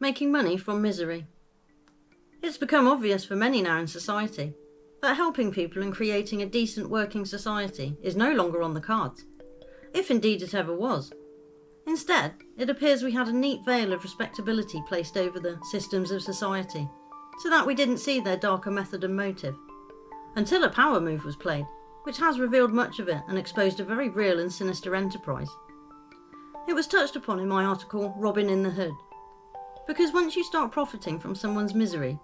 Making money from misery. It's become obvious for many now in society that helping people and creating a decent working society is no longer on the cards, if indeed it ever was. Instead, it appears we had a neat veil of respectability placed over the systems of society, so that we didn't see their darker method and motive, until a power move was played, which has revealed much of it and exposed a very real and sinister enterprise. It was touched upon in my article, Robin in the Hood, because once you start profiting from someone's misery,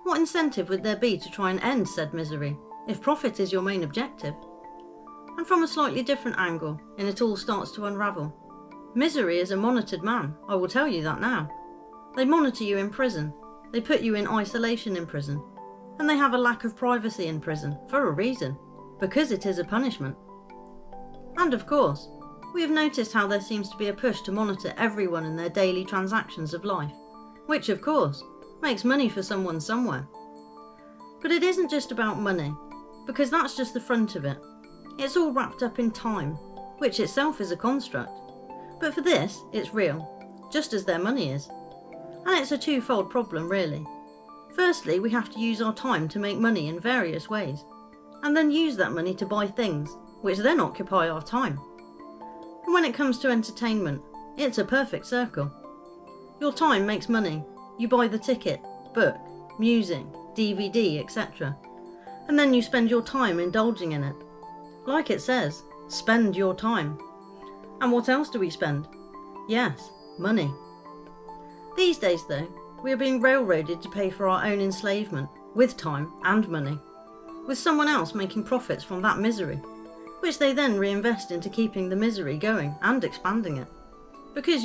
what incentive would there be to try and end said misery, if profit is your main objective? And from a slightly different angle, and it all starts to unravel. Misery is a monitored man, I will tell you that now. They monitor you in prison, they put you in isolation in prison, and they have a lack of privacy in prison, for a reason, because it is a punishment. And of course, we have noticed how there seems to be a push to monitor everyone in their daily transactions of life, which of course makes money for someone somewhere. But it isn't just about money, because that's just the front of it. It's all wrapped up in time, which itself is a construct. But for this, it's real, just as their money is. And it's a twofold problem really. Firstly, we have to use our time to make money in various ways, and then use that money to buy things, which then occupy our time. And when it comes to entertainment, it's a perfect circle. Your time makes money. You buy the ticket, book, music, DVD, etc. And then you spend your time indulging in it. Like it says, spend your time. And what else do we spend? Yes, money. These days though, we are being railroaded to pay for our own enslavement, with time and money, with someone else making profits from that misery, which they then reinvest into keeping the misery going and expanding it. Because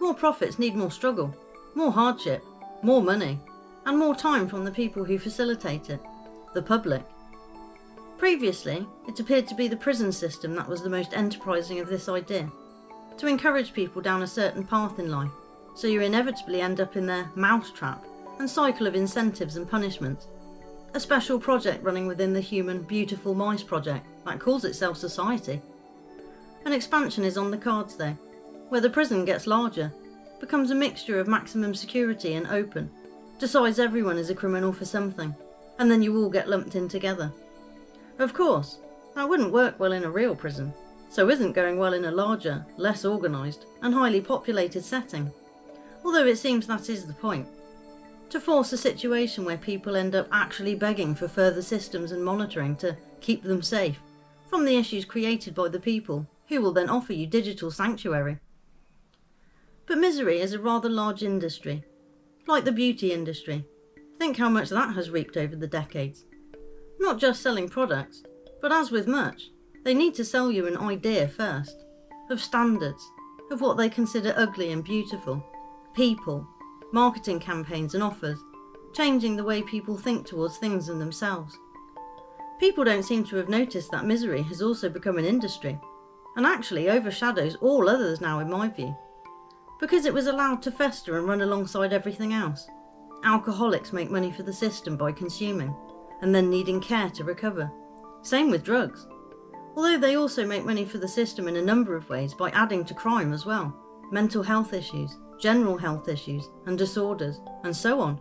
more profits need more struggle, more hardship, more money, and more time from the people who facilitate it, the public. Previously, it appeared to be the prison system that was the most enterprising of this idea, to encourage people down a certain path in life, so you inevitably end up in their mousetrap and cycle of incentives and punishments. A special project running within the human Beautiful Mice project that calls itself society. An expansion is on the cards though, where the prison gets larger, becomes a mixture of maximum security and open, decides everyone is a criminal for something, and then you all get lumped in together. Of course, that wouldn't work well in a real prison, so isn't going well in a larger, less organised, and highly populated setting. Although it seems that is the point. To force a situation where people end up actually begging for further systems and monitoring to keep them safe from the issues created by the people who will then offer you digital sanctuary. But misery is a rather large industry, like the beauty industry. Think how much that has reaped over the decades. Not just selling products, but as with much, they need to sell you an idea first, of standards, of what they consider ugly and beautiful, people, marketing campaigns and offers, changing the way people think towards things and themselves. People don't seem to have noticed that misery has also become an industry, and actually overshadows all others now in my view, because it was allowed to fester and run alongside everything else. Alcoholics make money for the system by consuming, and then needing care to recover. Same with drugs. Although they also make money for the system in a number of ways by adding to crime as well, mental health issues, general health issues and disorders, and so on.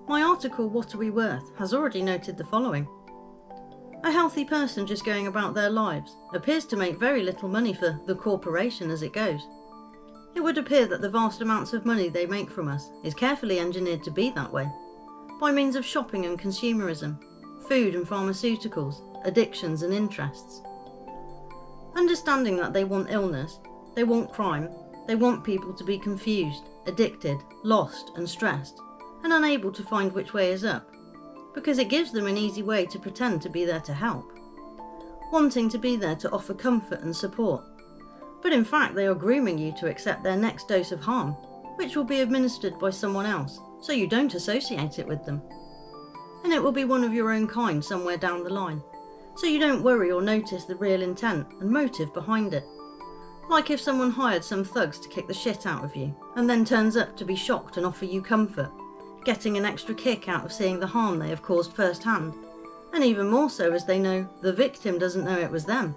My article, What Are We Worth, has already noted the following. A healthy person just going about their lives appears to make very little money for the corporation as it goes. It would appear that the vast amounts of money they make from us is carefully engineered to be that way, by means of shopping and consumerism, food and pharmaceuticals, addictions and interests. Understanding that they want illness, they want crime, they want people to be confused, addicted, lost and stressed, and unable to find which way is up, because it gives them an easy way to pretend to be there to help, wanting to be there to offer comfort and support. But in fact they are grooming you to accept their next dose of harm, which will be administered by someone else, so you don't associate it with them. And it will be one of your own kind somewhere down the line, so you don't worry or notice the real intent and motive behind it. Like if someone hired some thugs to kick the shit out of you, and then turns up to be shocked and offer you comfort, getting an extra kick out of seeing the harm they have caused firsthand, and even more so as they know the victim doesn't know it was them.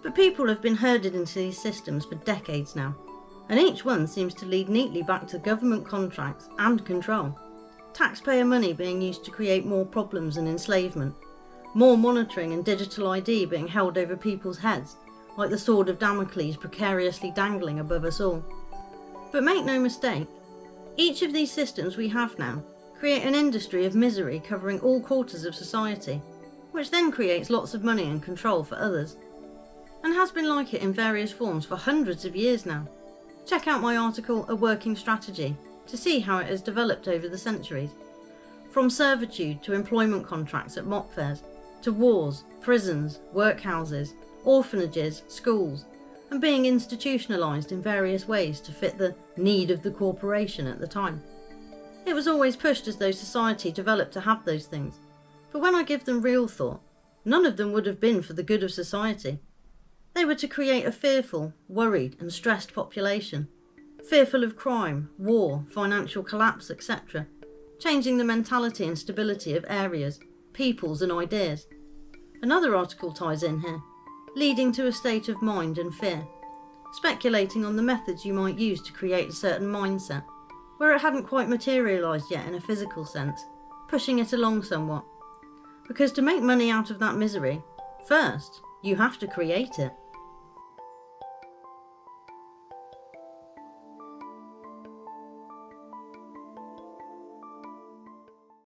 But people have been herded into these systems for decades now, and each one seems to lead neatly back to government contracts and control. Taxpayer money being used to create more problems and enslavement, more monitoring and digital ID being held over people's heads, like the sword of Damocles precariously dangling above us all. But make no mistake, each of these systems we have now create an industry of misery covering all quarters of society, which then creates lots of money and control for others, and has been like it in various forms for hundreds of years now. Check out my article, A Working Strategy, to see how it has developed over the centuries. From servitude to employment contracts at mock fairs, to wars, prisons, workhouses, orphanages, schools, and being institutionalised in various ways to fit the need of the corporation at the time. It was always pushed as though society developed to have those things, but when I give them real thought, none of them would have been for the good of society. They were to create a fearful, worried and stressed population, fearful of crime, war, financial collapse, etc., changing the mentality and stability of areas, peoples and ideas. Another article ties in here, leading to a state of mind and fear, speculating on the methods you might use to create a certain mindset, where it hadn't quite materialised yet in a physical sense, pushing it along somewhat. Because to make money out of that misery, first, you have to create it.